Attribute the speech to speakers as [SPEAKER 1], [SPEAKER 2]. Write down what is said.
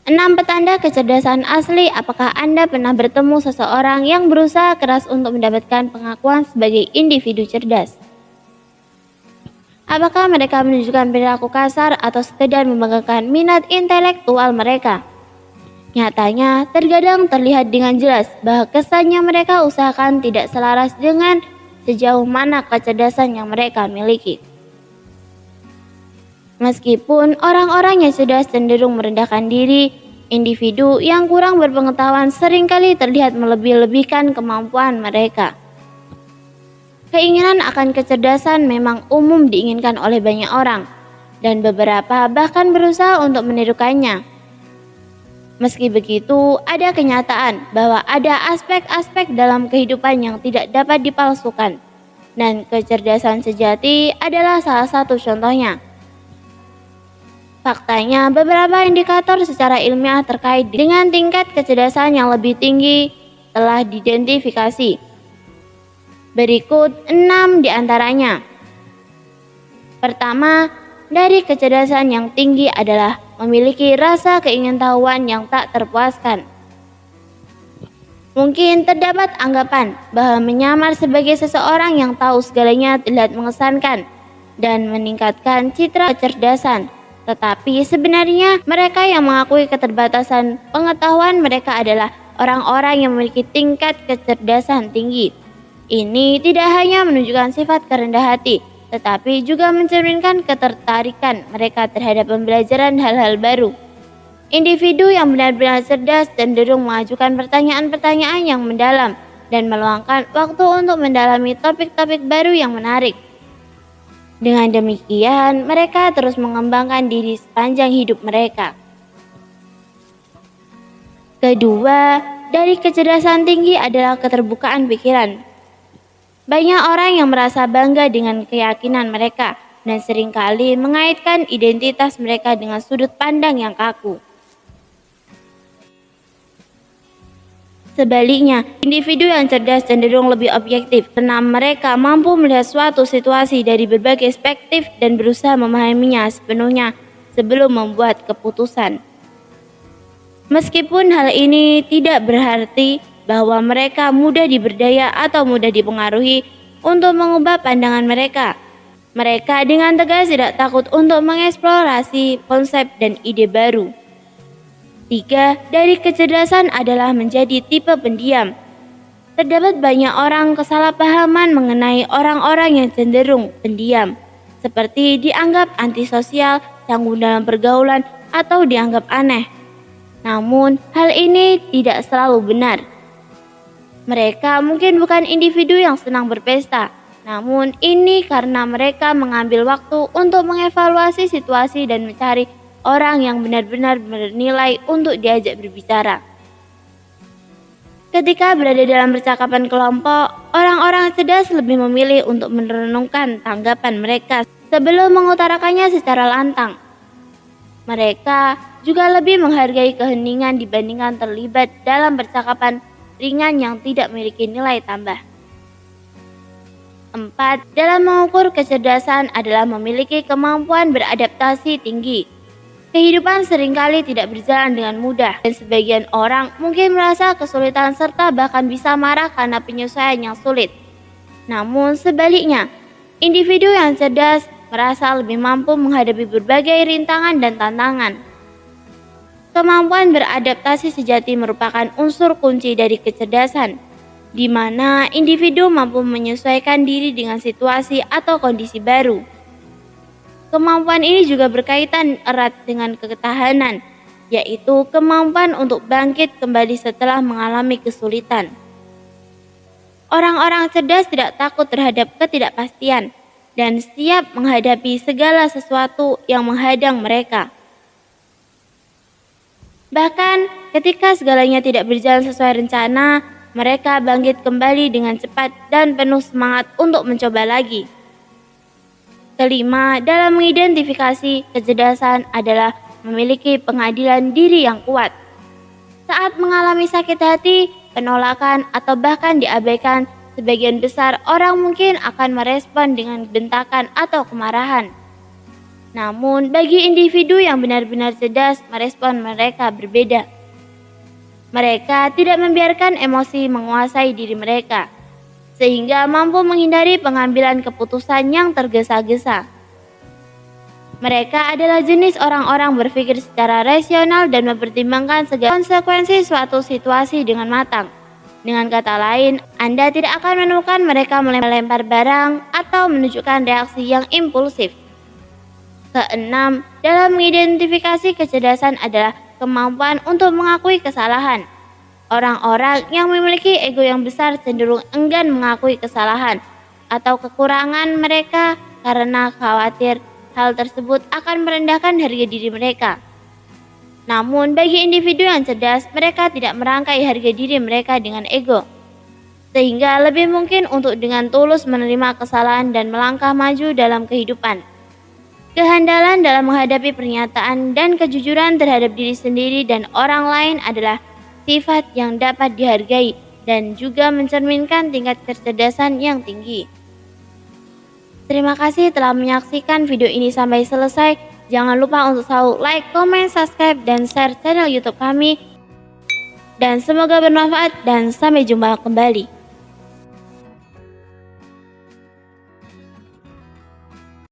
[SPEAKER 1] 6 petanda kecerdasan asli. Apakah Anda pernah bertemu seseorang yang berusaha keras untuk mendapatkan pengakuan sebagai individu cerdas? Apakah mereka menunjukkan perilaku kasar atau sekedar membanggakan minat intelektual mereka? Nyatanya, terkadang terlihat dengan jelas bahwa kesannya mereka usahakan tidak selaras dengan sejauh mana kecerdasan yang mereka miliki. Meskipun orang-orang yang sudah cenderung merendahkan diri, individu yang kurang berpengetahuan seringkali terlihat melebih-lebihkan kemampuan mereka. Keinginan akan kecerdasan memang umum diinginkan oleh banyak orang, dan beberapa bahkan berusaha untuk menirukannya. Meski begitu, ada kenyataan bahwa ada aspek-aspek dalam kehidupan yang tidak dapat dipalsukan, dan kecerdasan sejati adalah salah satu contohnya. Faktanya, beberapa indikator secara ilmiah terkait dengan tingkat kecerdasan yang lebih tinggi telah diidentifikasi. Berikut 6 diantaranya. Pertama, dari kecerdasan yang tinggi adalah memiliki rasa keingintahuan yang tak terpuaskan. Mungkin terdapat anggapan bahwa menyamar sebagai seseorang yang tahu segalanya terlihat mengesankan dan meningkatkan citra kecerdasan. Tetapi sebenarnya mereka yang mengakui keterbatasan pengetahuan mereka adalah orang-orang yang memiliki tingkat kecerdasan tinggi. Ini tidak hanya menunjukkan sifat kerendah hati, tetapi juga mencerminkan ketertarikan mereka terhadap pembelajaran hal-hal baru. Individu yang benar-benar cerdas cenderung mengajukan pertanyaan-pertanyaan yang mendalam dan meluangkan waktu untuk mendalami topik-topik baru yang menarik. Dengan demikian, mereka terus mengembangkan diri sepanjang hidup mereka. Kedua, dari kecerdasan tinggi adalah keterbukaan pikiran. Banyak orang yang merasa bangga dengan keyakinan mereka dan seringkali mengaitkan identitas mereka dengan sudut pandang yang kaku. Sebaliknya, individu yang cerdas cenderung lebih objektif karena mereka mampu melihat suatu situasi dari berbagai perspektif dan berusaha memahaminya sepenuhnya sebelum membuat keputusan. Meskipun hal ini tidak berarti bahwa mereka mudah diberdaya atau mudah dipengaruhi untuk mengubah pandangan mereka. Mereka dengan tegas tidak takut untuk mengeksplorasi konsep dan ide baru. 3. Dari kecerdasan adalah menjadi tipe pendiam. Terdapat banyak orang kesalahpahaman mengenai orang-orang yang cenderung pendiam, seperti dianggap antisosial, canggung dalam pergaulan, atau dianggap aneh. Namun, hal ini tidak selalu benar. Mereka mungkin bukan individu yang senang berpesta, namun ini karena mereka mengambil waktu untuk mengevaluasi situasi dan mencari orang yang benar-benar bernilai untuk diajak berbicara. Ketika berada dalam percakapan kelompok, orang-orang cerdas lebih memilih untuk merenungkan tanggapan mereka sebelum mengutarakannya secara lantang. Mereka juga lebih menghargai keheningan dibandingkan terlibat dalam percakapan ringan yang tidak memiliki nilai tambah. 4. Dalam mengukur kecerdasan adalah memiliki kemampuan beradaptasi tinggi. Kehidupan seringkali tidak berjalan dengan mudah, dan sebagian orang mungkin merasa kesulitan serta bahkan bisa marah karena penyesuaian yang sulit. Namun sebaliknya, individu yang cerdas merasa lebih mampu menghadapi berbagai rintangan dan tantangan. Kemampuan beradaptasi sejati merupakan unsur kunci dari kecerdasan, di mana individu mampu menyesuaikan diri dengan situasi atau kondisi baru. Kemampuan ini juga berkaitan erat dengan ketahanan, yaitu kemampuan untuk bangkit kembali setelah mengalami kesulitan. Orang-orang cerdas tidak takut terhadap ketidakpastian dan siap menghadapi segala sesuatu yang menghadang mereka. Bahkan ketika segalanya tidak berjalan sesuai rencana, mereka bangkit kembali dengan cepat dan penuh semangat untuk mencoba lagi. Kelima, dalam mengidentifikasi kecerdasan adalah memiliki pengadilan diri yang kuat. Saat mengalami sakit hati, penolakan, atau bahkan diabaikan, sebagian besar orang mungkin akan merespon dengan bentakan atau kemarahan. Namun, bagi individu yang benar-benar cerdas, merespon mereka berbeda. Mereka tidak membiarkan emosi menguasai diri mereka, sehingga mampu menghindari pengambilan keputusan yang tergesa-gesa. Mereka adalah jenis orang-orang berpikir secara rasional dan mempertimbangkan segala konsekuensi suatu situasi dengan matang. Dengan kata lain, Anda tidak akan menemukan mereka melempar barang atau menunjukkan reaksi yang impulsif. Keenam, dalam mengidentifikasi kecerdasan adalah kemampuan untuk mengakui kesalahan. Orang-orang yang memiliki ego yang besar cenderung enggan mengakui kesalahan atau kekurangan mereka karena khawatir hal tersebut akan merendahkan harga diri mereka. Namun, bagi individu yang cerdas, mereka tidak merangkai harga diri mereka dengan ego, sehingga lebih mungkin untuk dengan tulus menerima kesalahan dan melangkah maju dalam kehidupan. Kehandalan dalam menghadapi pernyataan dan kejujuran terhadap diri sendiri dan orang lain adalah sifat yang dapat dihargai dan juga mencerminkan tingkat kecerdasan yang tinggi. Terima kasih telah menyaksikan video ini sampai selesai. Jangan lupa untuk selalu like, comment, subscribe, dan share channel YouTube kami. Dan semoga bermanfaat dan sampai jumpa kembali.